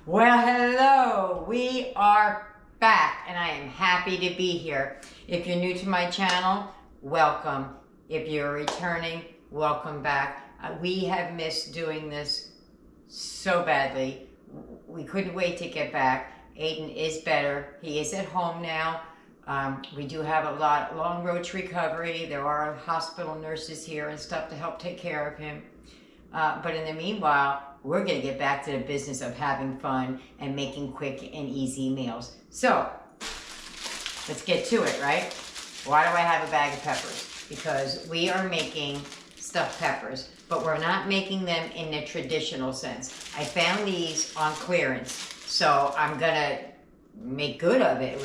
Well, hello, we are back and I am happy to be here. If you're new to my channel, welcome. If you're returning, welcome back. We have missed doing this so badly. We couldn't wait to get back. Aiden is better. He is at home now. We do have a long road to recovery. There are hospital nurses here and stuff to help take care of him. But in the meanwhile, we're going to get back to the business of having fun and making quick and easy meals. So, let's get to it, right? Why do I have a bag of peppers? Because we are making stuffed peppers, but we're not making them in the traditional sense. I found these on clearance, so I'm going to make good of it.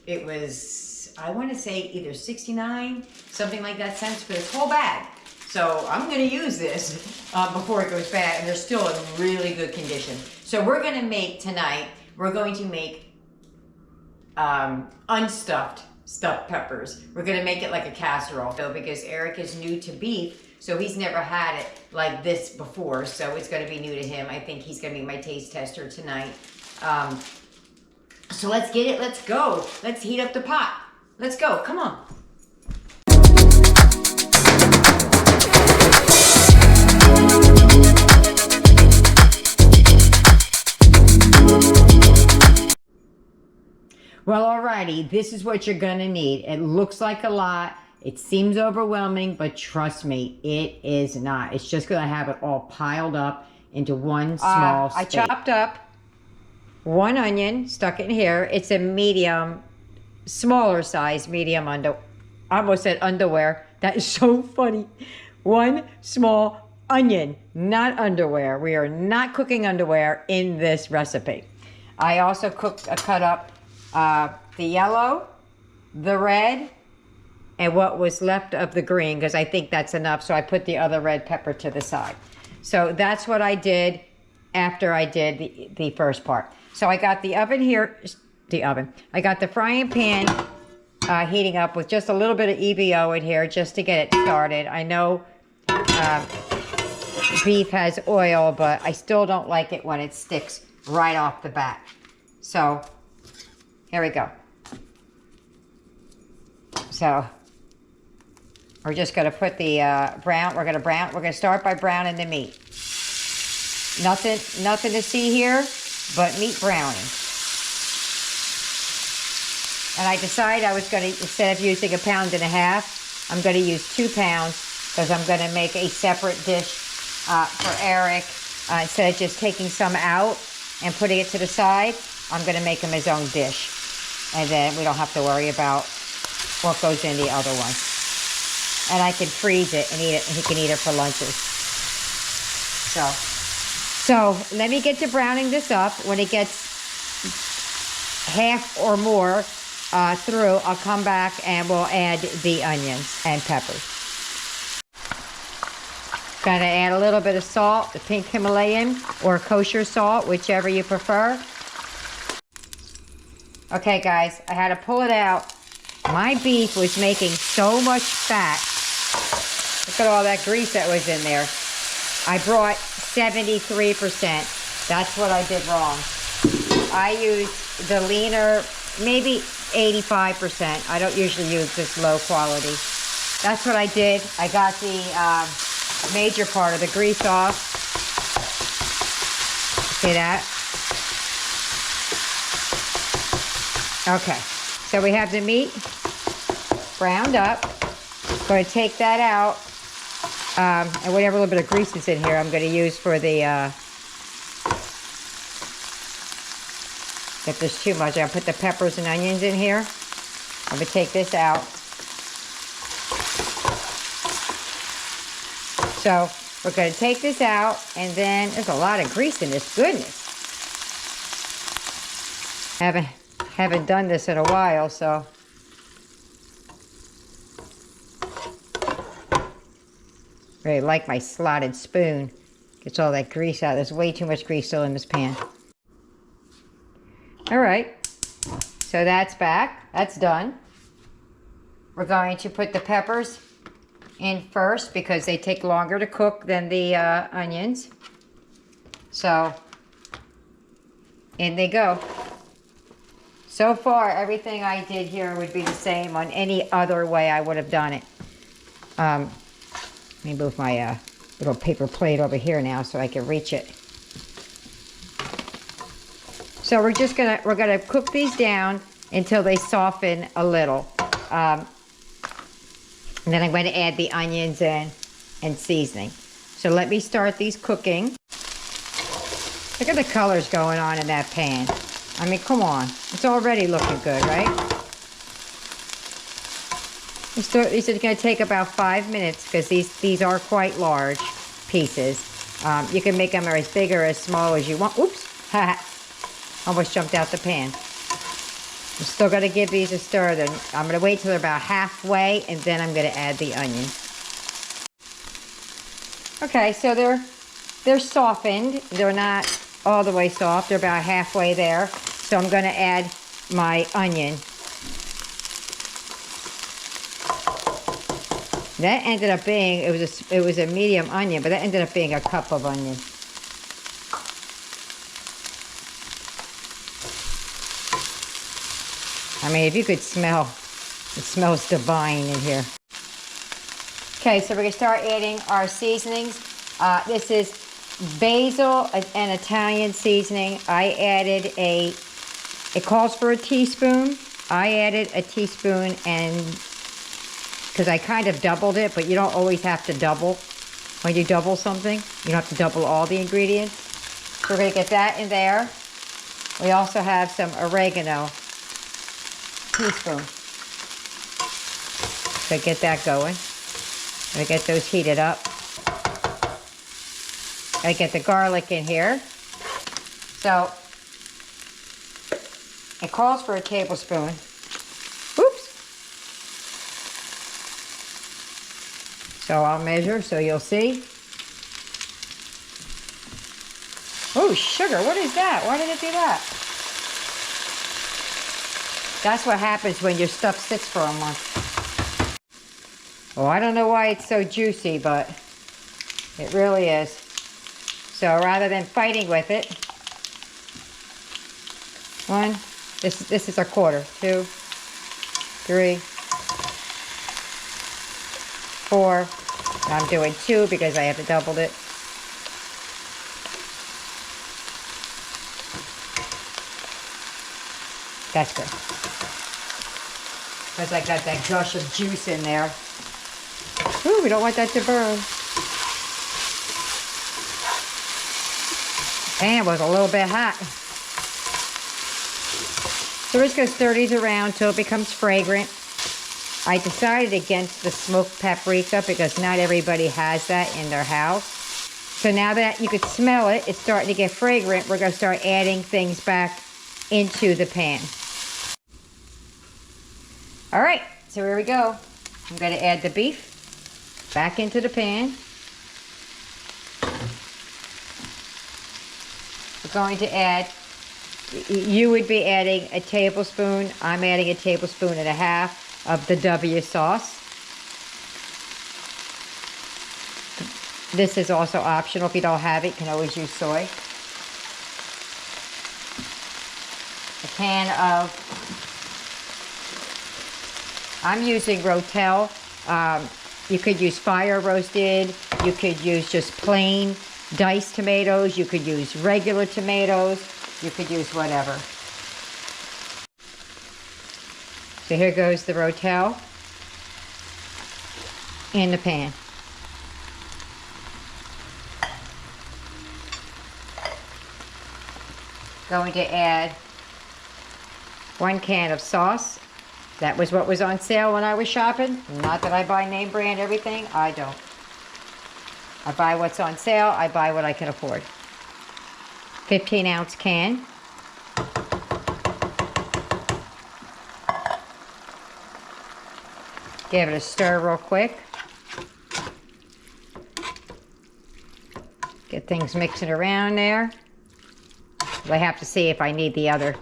It was, I want to say either 69, something like that cents for this whole bag. So I'm going to use this before it goes bad, and they're still in really good condition. So we're going to make tonight, we're going to make unstuffed stuffed peppers. We're going to make it like a casserole. So because Eric is new to beef, so he's never had it like this before. So it's going to be new to him. I think he's going to be my taste tester tonight. So let's get it. Let's go. Let's heat up the pot. Let's go. Come on. Well, alrighty, this is what you're gonna need. It looks like a lot, it seems overwhelming, but trust me, it is not. It's just gonna have it all piled up into one small space. I chopped up one onion, stuck it in here. It's a medium, smaller size, medium I almost said underwear. That is so funny. One small onion, not underwear. We are not cooking underwear in this recipe. I also cut up the yellow, the red, and what was left of the green, because I think that's enough, so I put the other red pepper to the side. So that's what I did after I did the first part. So I got the oven here, I got the frying pan heating up with just a little bit of EVOO in here just to get it started. I know beef has oil, but I still don't like it when it sticks right off the bat. So here we go. So we're just going to put the we're going to start by browning the meat. Nothing to see here but meat browning. And I decided I was going to, instead of using 1.5 pounds, I'm going to use 2 pounds because I'm going to make a separate dish for Eric. Instead of just taking some out and putting it to the side, I'm going to make him his own dish. And then we don't have to worry about what goes in the other one. And I can freeze it and eat it, and he can eat it for lunches. So let me get to browning this up. When it gets half or more through, I'll come back and we'll add the onions and peppers. Gonna add a little bit of salt, the pink Himalayan or kosher salt, whichever you prefer. Okay guys, I had to pull it out. My beef was making so much fat. Look at all that grease that was in there. I brought 73%. That's what I did wrong. I used the leaner, maybe 85%. I don't usually use this low quality. That's what I did. I got the major part of the grease off. See that? Okay, so we have the meat browned up. Going to take that out, and whatever little bit of grease is in here, I'm going to use for the, if there's too much, I'll put the peppers and onions in here. I'm going to take this out. So we're going to take this out, and then there's a lot of grease in this, goodness. Haven't done this in a while, so. Really like my slotted spoon. Gets all that grease out. There's way too much grease still in this pan. All right, so that's back. That's done. We're going to put the peppers in first because they take longer to cook than the onions. So In they go. So far, everything I did here would be the same on any other way I would have done it. Let me move my little paper plate over here now so I can reach it. So we're gonna cook these down until they soften a little. And then I'm going to add the onions in and seasoning. So let me start these cooking. Look at the colors going on in that pan. I mean, come on. It's already looking good, right? These are going to take about 5 minutes because these are quite large pieces. You can make them as big or as small as you want. Oops. Almost jumped out the pan. I'm still going to give these a stir. Then I'm going to wait till they're about halfway, and then I'm going to add the onion. Okay, so they're softened. They're not all the way soft. They're about halfway there. So I'm going to add my onion. That ended up being, it was a medium onion, but that ended up being a cup of onion. I mean, if you could smell, it smells divine in here. Okay, so we're gonna start adding our seasonings. This is basil and Italian seasoning. I added it calls for a teaspoon. I added a teaspoon, and because I kind of doubled it, but you don't always have to double. When you double something, you don't have to double all the ingredients. So we're gonna get that in there. We also have some oregano. Teaspoon. So get that going. Gonna get those heated up. Gotta get the garlic in here. So it calls for a tablespoon. Oops. So I'll measure so you'll see. Oh, sugar, what is that? Why did it do that? That's what happens when your stuff sits for a month. Oh, I don't know why it's so juicy, but it really is. So rather than fighting with it, one, this is a quarter, 2, 3, 4. I'm doing 2 because I have to double it. That's good. Because I got that gush of juice in there. Ooh, we don't want that to burn. Pan was a little bit hot. So we're just going to stir these around till it becomes fragrant. I decided against the smoked paprika because not everybody has that in their house. So now that you could smell it, it's starting to get fragrant, we're going to start adding things back into the pan. All right, so here we go. I'm going to add the beef back into the pan. We're going to add, you would be adding a tablespoon. I'm adding a tablespoon and a half of the W-Sauce. This is also optional. If you don't have it, you can always use soy. A can of, I'm using Rotel. You could use fire roasted. You could use just plain diced tomatoes. You could use regular tomatoes. You could use whatever. So here goes the Rotel in the pan. Going to add 1 can of sauce. That was what was on sale when I was shopping. Not that I buy name brand everything. I don't. I buy what's on sale. I buy what I can afford. 15-ounce can. Give it a stir real quick. Get things mixing around there. I have to see if I need the other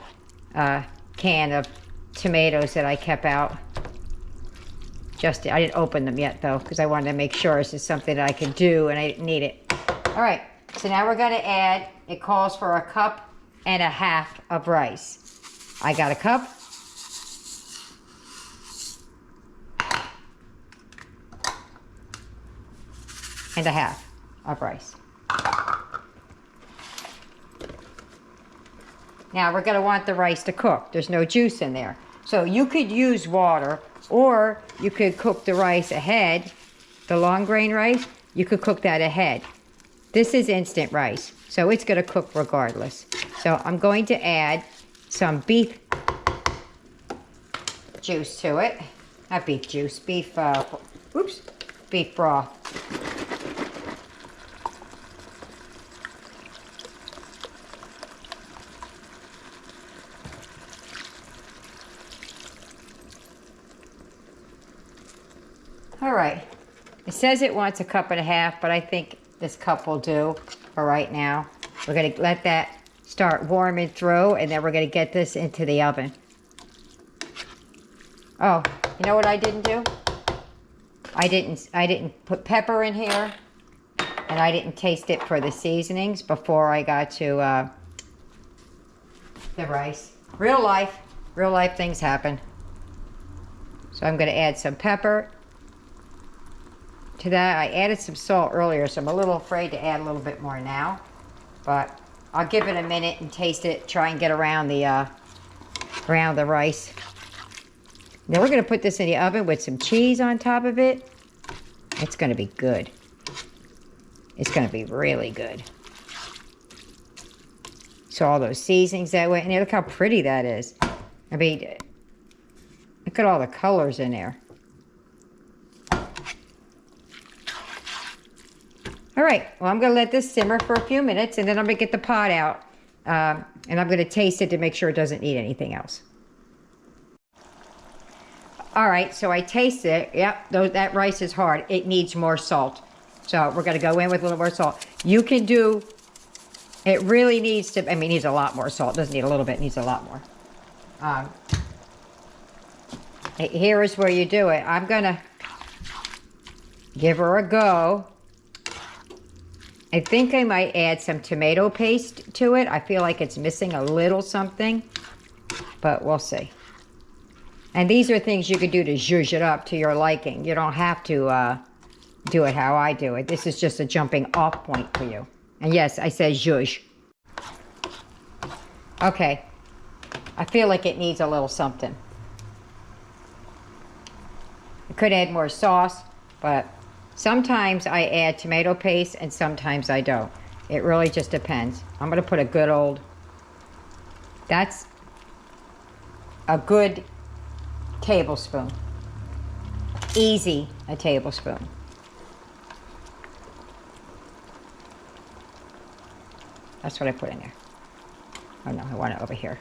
can of tomatoes that I kept out. I didn't open them yet though, because I wanted to make sure this is something that I could do and I didn't need it. All right, so now we're going to add, it calls for a cup and a half of rice. I got a cup. And a half of rice. Now we're going to want the rice to cook. There's no juice in there. So you could use water, or you could cook the rice ahead. The long grain rice, you could cook that ahead. This is instant rice, so it's going to cook regardless. So I'm going to add some beef juice to it. Not beef juice, beef broth. All right, it says it wants a cup and a half, but I think this cup will do for right now. We're gonna let that start warming through, and then we're gonna get this into the oven. Oh, you know what I didn't do? I didn't put pepper in here, and I didn't taste it for the seasonings before I got to the rice. Real life things happen. So I'm gonna add some pepper to that. I added some salt earlier, so I'm a little afraid to add a little bit more now. But I'll give it a minute and taste it, try and get around the rice. Now we're going to put this in the oven with some cheese on top of it. It's going to be good. It's going to be really good. So all those seasonings that way, and look how pretty that is. I mean, look at all the colors in there. All right, well, I'm gonna let this simmer for a few minutes, and then I'm gonna get the pot out, and I'm gonna taste it to make sure it doesn't need anything else. All right, so I tasted it. Yep, that rice is hard. It needs more salt. So we're gonna go in with a little more salt. You can do, it really needs to, I mean, it needs a lot more salt. It doesn't need a little bit, it needs a lot more. Here is where you do it. I'm gonna give her a go. I think I might add some tomato paste to it. I feel like it's missing a little something, but we'll see. And these are things you could do to zhuzh it up to your liking. You don't have to do it how I do it. This is just a jumping off point for you. And yes, I said zhuzh. Okay, I feel like it needs a little something. I could add more sauce, but sometimes I add tomato paste and sometimes I don't. It really just depends. I'm gonna put a good old, that's a good tablespoon. Easy, a tablespoon. That's what I put in there. Oh no, I want it over here.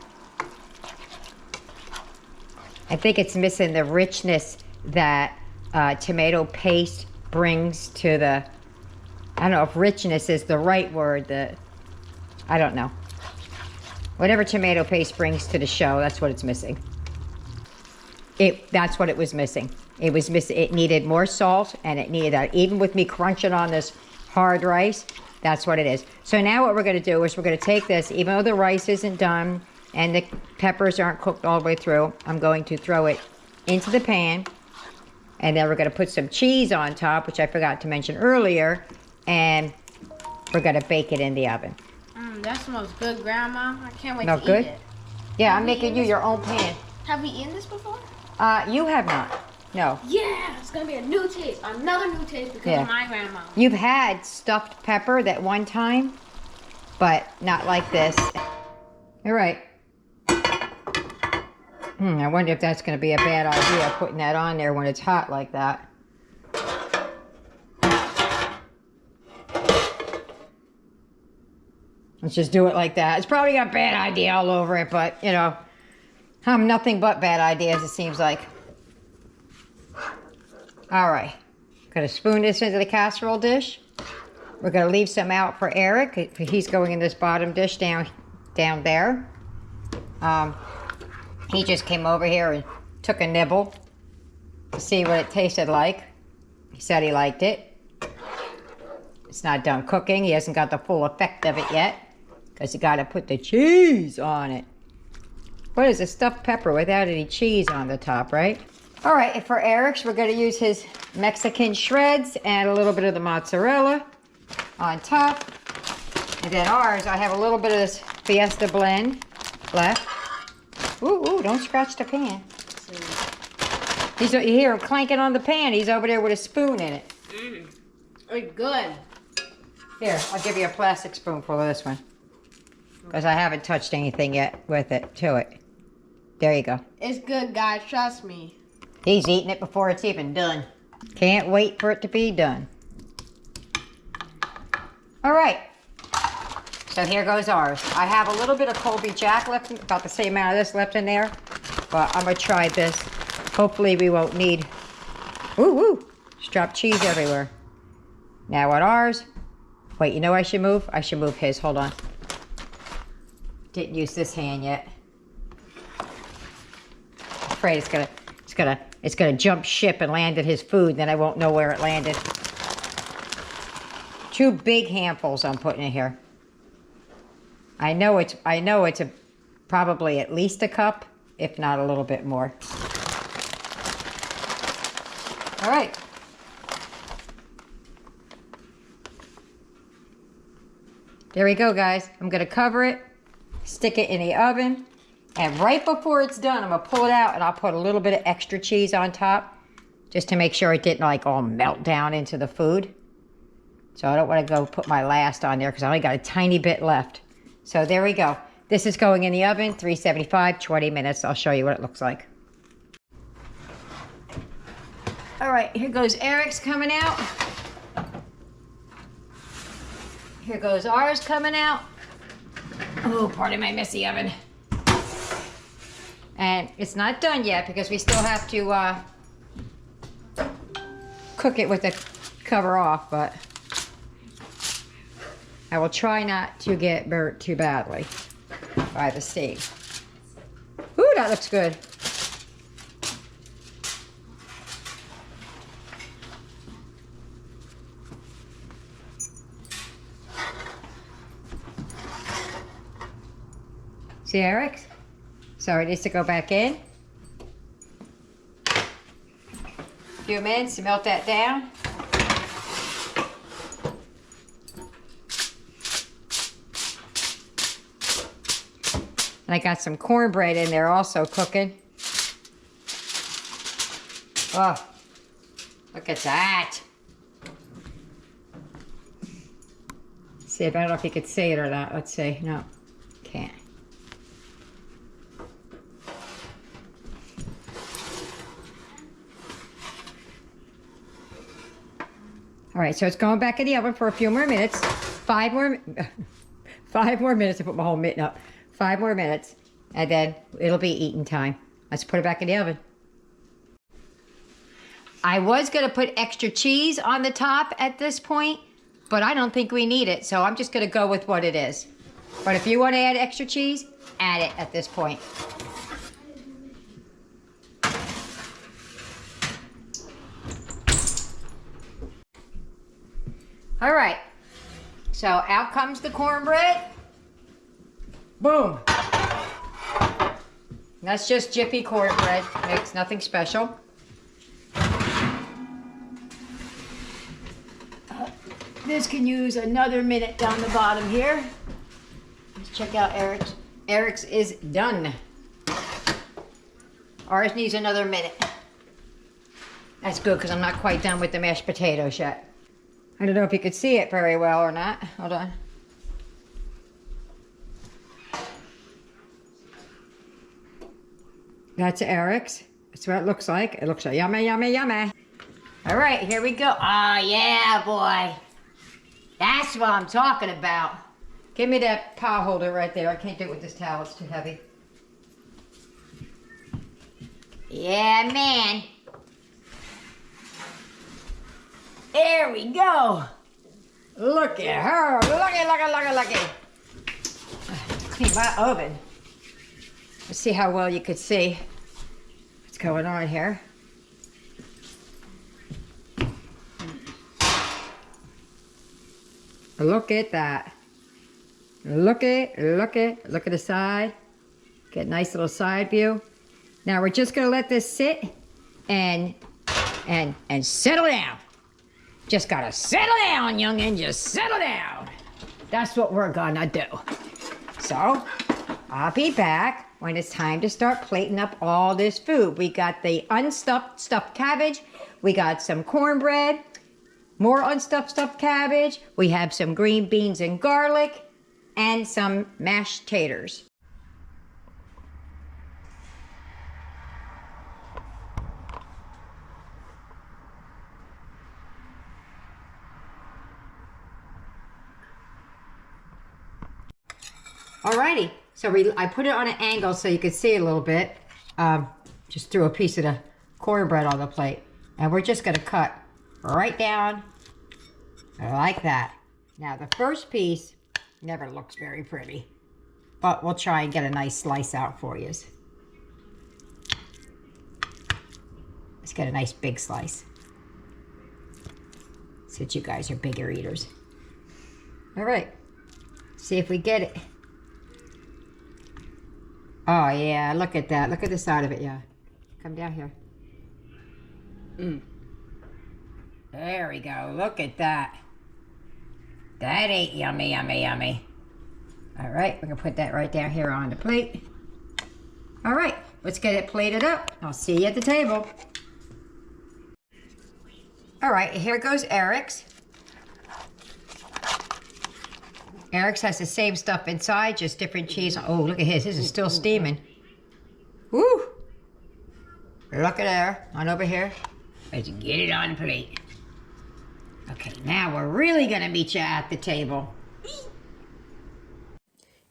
I think it's missing the richness that tomato paste brings to the, I don't know if richness is the right word, I don't know. Whatever tomato paste brings to the show, that's what it's missing. That's what it was missing. It was missing, it needed more salt, and it needed that. Even with me crunching on this hard rice, that's what it is. So now what we're gonna do is we're gonna take this, even though the rice isn't done and the peppers aren't cooked all the way through, I'm going to throw it into the pan. And then we're going to put some cheese on top, which I forgot to mention earlier, and we're going to bake it in the oven. That smells good, Grandma. I can't wait to eat good? It. Yeah, I'm making you your own pan. Have we eaten this before? You have not. No. Yeah, it's going to be a new taste. Another new taste because of my grandma. You've had stuffed pepper that one time, but not like this. All right. I wonder if that's going to be a bad idea, putting that on there when it's hot like that. Let's just do it like that. It's probably got bad idea all over it, but, you know, I'm nothing but bad ideas, it seems like. All right. Going to spoon this into the casserole dish. We're going to leave some out for Eric. He's going in this bottom dish down there. He just came over here and took a nibble to see what it tasted like. He said he liked it. It's not done cooking. He hasn't got the full effect of it yet. because you got to put the cheese on it. What is a stuffed pepper without any cheese on the top, right? All right, and for Eric's, we're going to use his Mexican shreds and a little bit of the mozzarella on top. And then ours, I have a little bit of this Fiesta blend left. Ooh, don't scratch the pan. You hear him clanking on the pan. He's over there with a spoon in it. It's good. Here, I'll give you a plastic spoonful of this one. Because I haven't touched anything yet with it, to it. There you go. It's good, guys. Trust me. He's eating it before it's even done. Can't wait for it to be done. All right. So here goes ours. I have a little bit of Colby Jack left, about the same amount of this left in there. But I'm going to try this. Hopefully we won't need... Ooh, just dropped cheese everywhere. Now on ours... Wait, you know what I should move? I should move his. Hold on. Didn't use this hand yet. I'm afraid it's gonna jump ship and land at his food, then I won't know where it landed. 2 big handfuls I'm putting in here. I know it's probably at least a cup, if not a little bit more. All right. There we go, guys. I'm gonna cover it, stick it in the oven, and right before it's done, I'm gonna pull it out and I'll put a little bit of extra cheese on top, just to make sure it didn't like all melt down into the food. So I don't want to go put my last on there because I only got a tiny bit left. So there we go. This is going in the oven, 375, 20 minutes. I'll show you what it looks like. All right, here goes Eric's coming out. Here goes ours coming out. Oh, pardon my messy oven. And it's not done yet because we still have to cook it with the cover off, but I will try not to get burnt too badly by the steam. Ooh, that looks good. See, Eric? So it needs to go back in. A few minutes to melt that down. And I got some cornbread in there also cooking. Oh, look at that. See, I don't know if you could see it or not. Let's see. No, can't. All right, so it's going back in the oven for a few more minutes. 5 more minutes to put my whole mitten up. 5 more minutes, and then it'll be eating time. Let's put it back in the oven. I was gonna put extra cheese on the top at this point, but I don't think we need it, so I'm just gonna go with what it is. But if you wanna add extra cheese, add it at this point. All right, so out comes the cornbread. Boom. That's just Jiffy cornbread, makes nothing special. This can use another minute down the bottom here. Let's check out Eric's. Eric's is done. Ours needs another minute. That's good because I'm not quite done with the mashed potatoes yet. I don't know if you could see it very well or not. Hold on. That's Eric's. That's what it looks like. It looks like yummy, yummy, yummy. All right, here we go. Oh, yeah, boy. That's what I'm talking about. Give me that pot holder right there. I can't do it with this towel. It's too heavy. Yeah, man. There we go. Look at her. Look at. Clean my oven. Let's see how well you could see what's going on here. Look at that. Look at the side. Get a nice little side view. Now we're just gonna let this sit and settle down. Just gotta settle down, youngin', just settle down. That's what we're gonna do. So, I'll be back when it's time to start plating up all this food. We got the stuffed cabbage. We got some cornbread, more stuffed cabbage. We have some green beans and garlic, and some mashed taters. Alrighty, so I put it on an angle so you could see a little bit. Just threw a piece of the cornbread on the plate. And we're just gonna cut right down like that. Now the first piece never looks very pretty, but we'll try and get a nice slice out for you. Let's get a nice big slice, since you guys are bigger eaters. All right, see if we get it. Oh yeah, look at that. Look at the side of it, yeah. Come down here. There we go, look at that. That ain't yummy, yummy, yummy. All right, we're gonna put that right down here on the plate. All right, let's get it plated up. I'll see you at the table. All right, here goes Eric's. Eric's has the same stuff inside, just different cheese. Oh, look at his, is still steaming. Woo! Look at there, on over here. Let's get it on the plate. Okay, now we're really gonna meet you at the table.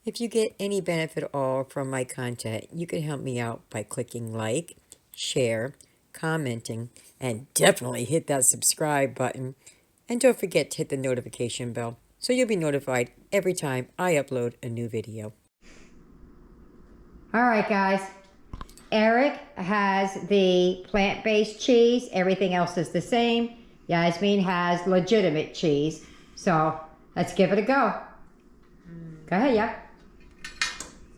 If you get any benefit at all from my content, you can help me out by clicking like, share, commenting, and definitely hit that subscribe button. And don't forget to hit the notification bell so you'll be notified every time I upload a new video. All right, guys. Eric has the plant-based cheese. Everything else is the same. Yasmin has legitimate cheese. So let's give it a go. Go ahead, yeah.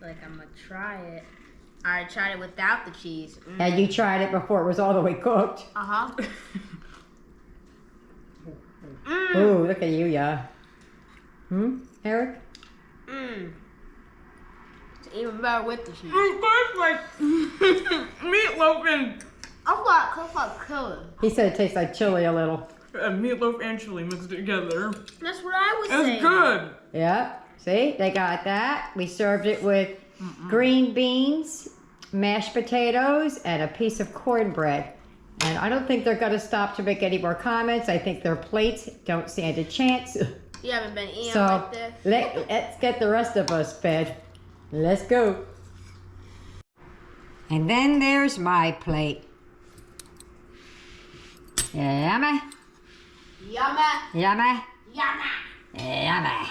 Like I'm gonna try it. I tried it without the cheese. And you tried it before it was all the way cooked. Uh-huh. Ooh, look at you, yeah. Eric? It's even better with the cheese. It tastes like meatloaf and... I thought it tastes like chili. He said it tastes like chili a little. meatloaf and chili mixed together. That's what I was saying. It's good. Yeah, see, they got that. We served it with green beans, mashed potatoes, and a piece of cornbread. And I don't think they're gonna stop to make any more comments. I think their plates don't stand a chance. You haven't been eating So like this. let's get the rest of us fed. Let's go. And then there's my plate. Yummy. Yummy. Yummy. Yummy. Yummy.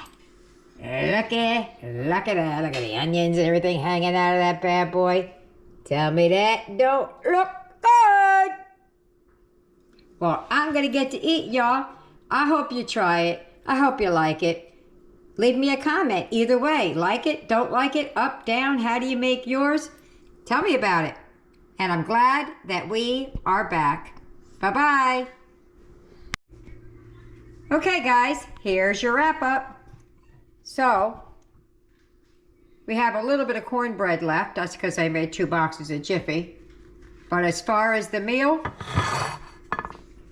Look at that. Look at the onions and everything hanging out of that bad boy. Tell me that don't look good. Well, I'm gonna get to eat, y'all. I hope you try it. I hope you like it. Leave me a comment either way. Like it, don't like it, up, down, how do you make yours? Tell me about it. And I'm glad that we are back. Bye-bye. Okay, guys, here's your wrap up. So, we have a little bit of cornbread left. That's because I made 2 boxes of Jiffy. But as far as the meal,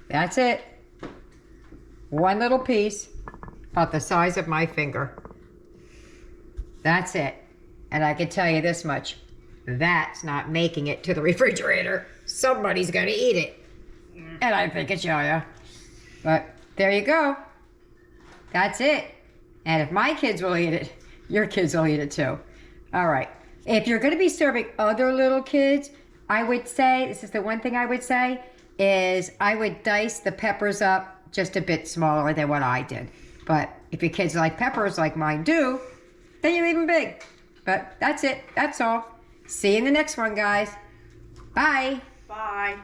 that's it. One little piece, about the size of my finger. That's it. And I can tell you this much. That's not making it to the refrigerator. Somebody's gonna eat it. And I think it's Yaya. But there you go. That's it. And if my kids will eat it, your kids will eat it too. All right. If you're gonna be serving other little kids, I would say, this is the one thing I would say, is I would dice the peppers up just a bit smaller than what I did. But if your kids like peppers like mine do, then you leave them big. But that's it. That's all. See you in the next one, guys. Bye. Bye.